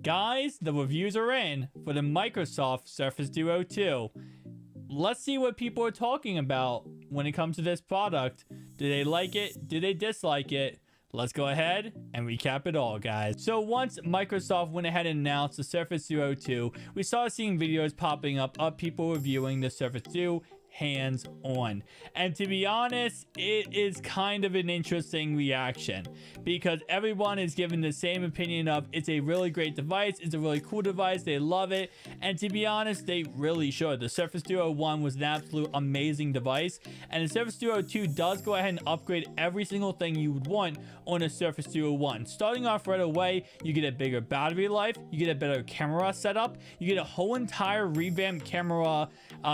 Guys, the reviews are in for the Microsoft Surface Duo 2. Let's see what people are talking about when it comes to this product. Do they like it? Do they dislike it? Let's go ahead and recap it all, guys. So once Microsoft went ahead and announced the Surface Duo 2, we started seeing videos popping up of people reviewing the Surface Duo hands-on. And to be honest, it is kind of an interesting reaction because everyone is giving the same opinion of it's a really great device, it's a really cool device, they love it, and to be honest, they really should. The Surface Duo 1 was an absolute amazing device, and the Surface Duo 2 does go ahead and upgrade every single thing you would want on a Surface Duo 1. Starting off right away, you get a bigger battery life, you get a better camera setup, you get a whole entire revamped camera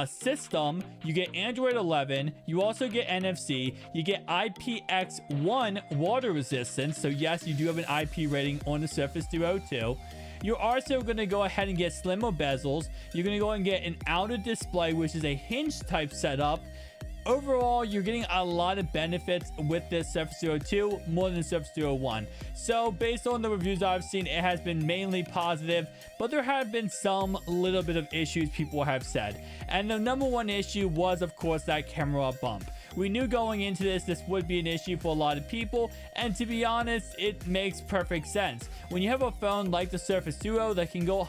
system, you get Android 11, you also get NFC, you get IPX1 water resistance, so yes, you do have an IP rating on the Surface Duo 2. You're also going to go ahead and get slimmer bezels, you're going to go and get an outer display, which is a hinge type setup. Overall, you're getting a lot of benefits with this Surface Duo 2 more than Surface Duo 1. So based on the reviews I've seen, it has been mainly positive, but there have been some little bit of issues people have said. And the number one issue was, of course, that camera bump. We knew going into this would be an issue for a lot of people, and to be honest, it makes perfect sense. When you have a phone like the Surface Duo that can go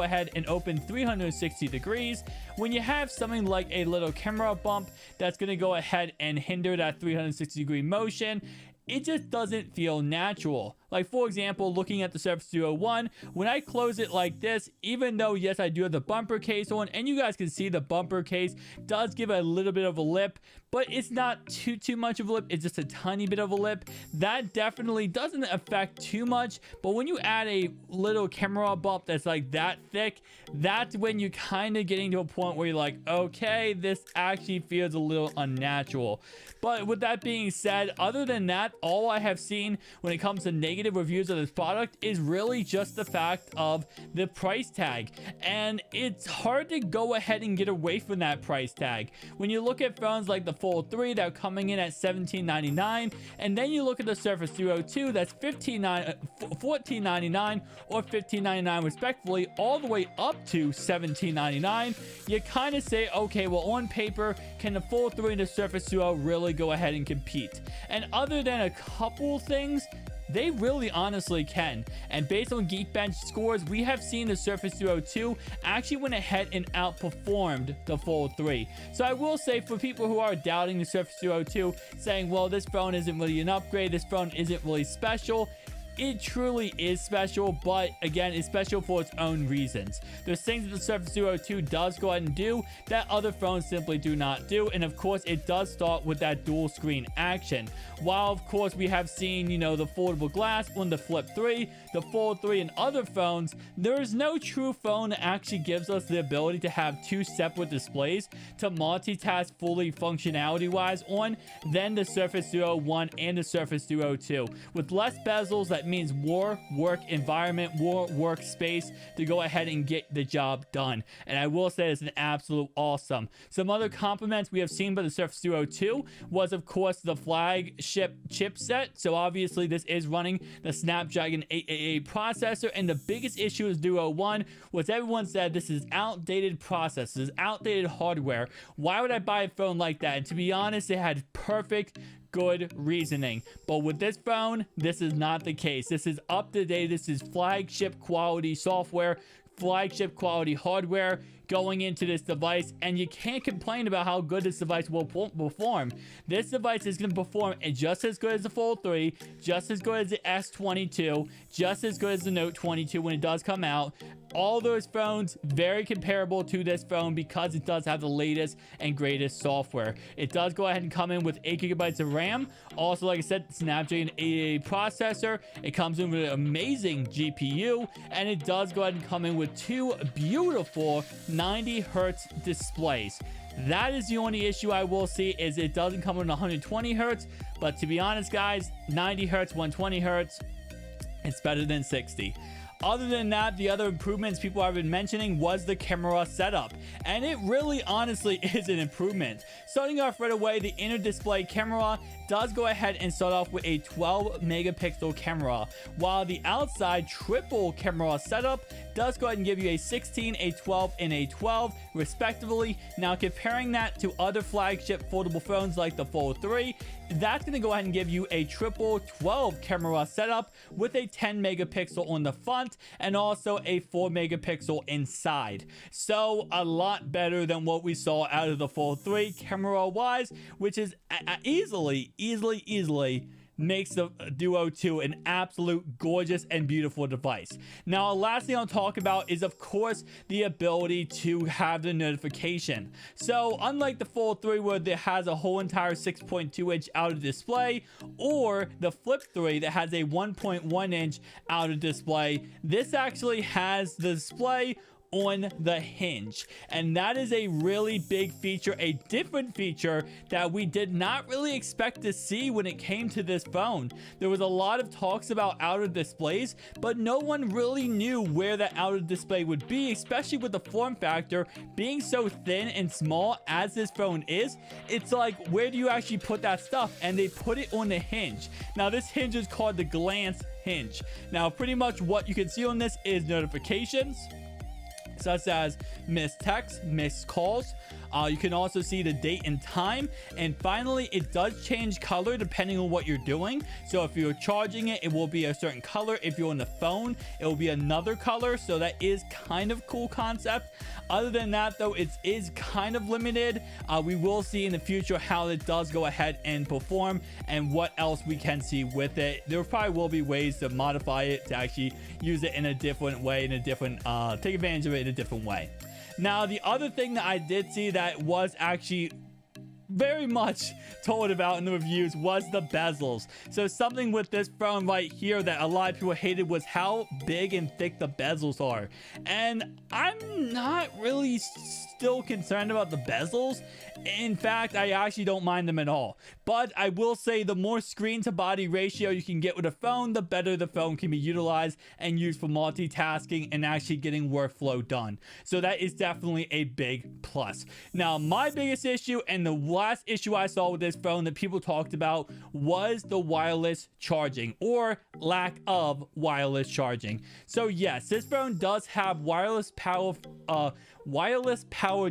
ahead and open 360 degrees, when you have something like a little camera bump that's going to go ahead and hinder that 360 degree motion, it just doesn't feel natural. Like, for example, looking at the Surface Duo 1, when I close it like this, even though, yes, I do have the bumper case on, and you guys can see the bumper case does give a little bit of a lip, but it's not too much of a lip, it's just a tiny bit of a lip. That definitely doesn't affect too much, but when you add a little camera bump that's like that thick, that's when you're kind of getting to a point where you're like, okay, this actually feels a little unnatural. But with that being said, other than that, all I have seen when it comes to negative reviews of this product is really just the fact of the price tag, and it's hard to go ahead and get away from that price tag. When you look at phones like the Fold 3 that are coming in at $17.99, and then you look at the Surface Duo 2 that's $14.99 or $15.99 respectively, all the way up to $17.99, you kind of say, okay, well, on paper, can the Fold 3 and the Surface Duo really go ahead and compete? And other than a couple things, they really honestly can. And based on Geekbench scores, we have seen the Surface Duo 2 actually went ahead and outperformed the Fold 3. So I will say, for people who are doubting the Surface Duo 2, saying, well, this phone isn't really an upgrade, this phone isn't really special, it truly is special, but again, it's special for its own reasons. There's things that the Surface Duo 2 does go ahead and do that other phones simply do not do, and of course, it does start with that dual screen action. While of course we have seen, you know, the foldable glass on the Flip 3, the Fold 3, and other phones, there is no true phone that actually gives us the ability to have two separate displays to multitask fully functionality-wise on than the Surface Duo 1 and the Surface Duo 2. With less bezels, that means more work environment, more workspace to go ahead and get the job done. And I will say it's an absolute awesome. Some other compliments we have seen by the Surface Duo 2 was, of course, the flagship chipset. So obviously this is running the Snapdragon 888 processor, and the biggest issue with Duo 1 was everyone said this is outdated processors, this is outdated hardware. Why would I buy a phone like that? And to be honest, it had perfect good reasoning. But with this phone, this is not the case. This is up to date. This is flagship quality software, flagship quality hardware going into this device, and you can't complain about how good this device will perform. This device is going to perform just as good as the Fold 3, just as good as the S22, just as good as the Note 22 when it does come out. All those phones very comparable to this phone because it does have the latest and greatest software. It does go ahead and come in with 8 GB of RAM. Also, like I said, Snapdragon 888 processor. It comes in with an amazing GPU, and it does go ahead and come in with two beautiful 90 Hertz displays. That is the only issue I will see, is it doesn't come in 120 Hertz, but to be honest, guys, 90 Hertz, 120 Hertz, it's better than 60. Other than that, the other improvements people have been mentioning was the camera setup, and it really honestly is an improvement. Starting off right away, the inner display camera does go ahead and start off with a 12 megapixel camera, while the outside triple camera setup does go ahead and give you a 16, a 12, and a 12 respectively. Now comparing that to other flagship foldable phones like the Fold 3, that's going to go ahead and give you a triple 12 camera setup with a 10 megapixel on the front and also a 4 megapixel inside. So a lot better than what we saw out of the Fold 3 camera wise, which is easily makes the Duo 2 an absolute gorgeous and beautiful device. Now, last thing I'll talk about is, of course, the ability to have the notification. So, unlike the Fold 3 where it has a whole entire 6.2-inch outer display, or the Flip 3 that has a 1.1-inch outer display, this actually has the display on the hinge, and that is a really big feature, a different feature that we did not really expect to see when it came to this phone. There was a lot of talks about outer displays, but no one really knew where that outer display would be, especially with the form factor being so thin and small as this phone is. It's like, where do you actually put that stuff? And they put it on the hinge. Now this hinge is called the glance hinge. Now pretty much what you can see on this is notifications such as missed texts, missed calls. You can also see the date and time, and finally it does change color depending on what you're doing. So if you're charging it, it will be a certain color. If you're on the phone, it will be another color. So that is kind of cool concept. Other than that though, it is kind of limited. We will see in the future how it does go ahead and perform and what else we can see with it. There probably will be ways to modify it to actually use it in a different way, in a different take advantage of it in a different way. Now, the other thing that I did see that was actually very much told about in the reviews was the bezels. So something with this phone right here that a lot of people hated was how big and thick the bezels are. And I'm not really still concerned about the bezels. In fact, I actually don't mind them at all. But I will say the more screen to body ratio you can get with a phone, the better the phone can be utilized and used for multitasking and actually getting workflow done. So that is definitely a big plus. Now, my biggest issue and the last issue I saw with this phone that people talked about was the wireless charging or lack of wireless charging. So yes, this phone does have wireless power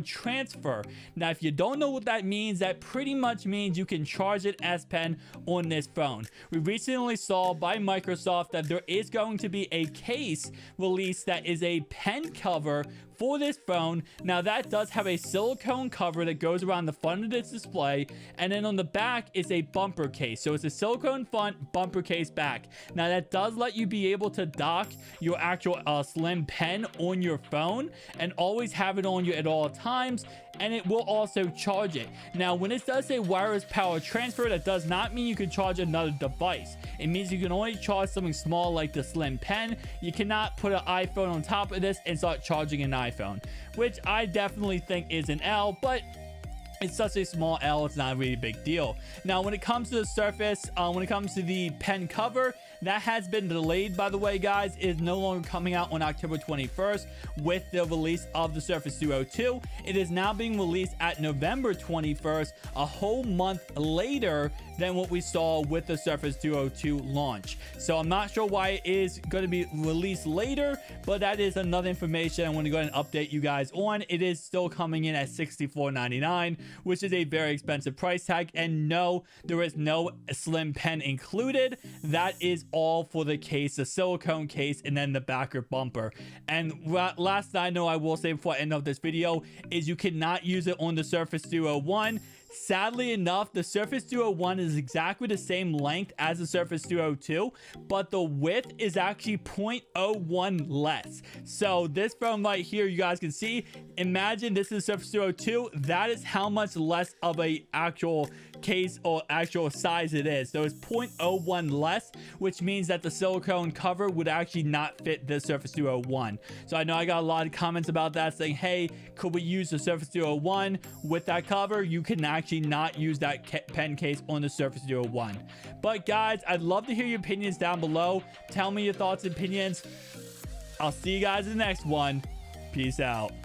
transfer. Now, if you don't know what that means, that pretty much means you can charge it S Pen on this phone. We recently saw by Microsoft that there is going to be a case released that is a pen cover for this phone. Now that does have a silicone cover that goes around the front of this display, and then on the back is a bumper case. So it's a silicone front, bumper case back. Now that does let you be able to dock your actual slim pen on your phone and always have it on you at all times, and it will also charge it. Now when it does say wireless power transfer, that does not mean you can charge another device. It means you can only charge something small like the slim pen. You cannot put an iPhone on top of this and start charging an iPhone, which I definitely think is an L, but it's such a small L, it's not a really big deal. Now, when it comes to the Surface, when it comes to the pen cover, that has been delayed, by the way, guys. It is no longer coming out on October 21st with the release of the Surface Duo 2. It is now being released at November 21st, a whole month later than what we saw with the Surface Duo 2 launch. So I'm not sure why it is going to be released later, but that is another information I want to go ahead and update you guys on. It is still coming in at $64.99, which is a very expensive price tag. And no, there is no slim pen included. That is all for the case, the silicone case, and then the backer bumper. And last I know, I will say before I end off this video, is you cannot use it on the Surface Duo 1. Sadly enough, the Surface Duo 1 is exactly the same length as the Surface Duo 2, but the width is actually 0.01 less. So this phone right here, you guys can see, imagine this is Surface Duo 2. That is how much less of a actual case or actual size it is. So it's 0.01 less, which means that the silicone cover would actually not fit the Surface Duo 1. So I know I got a lot of comments about that saying, hey, could we use the Surface Duo 1 with that cover? You can actually not use that pen case on the Surface Duo 1. But guys, I'd love to hear your opinions down below. Tell me your thoughts and opinions. I'll see you guys in the next one. Peace out.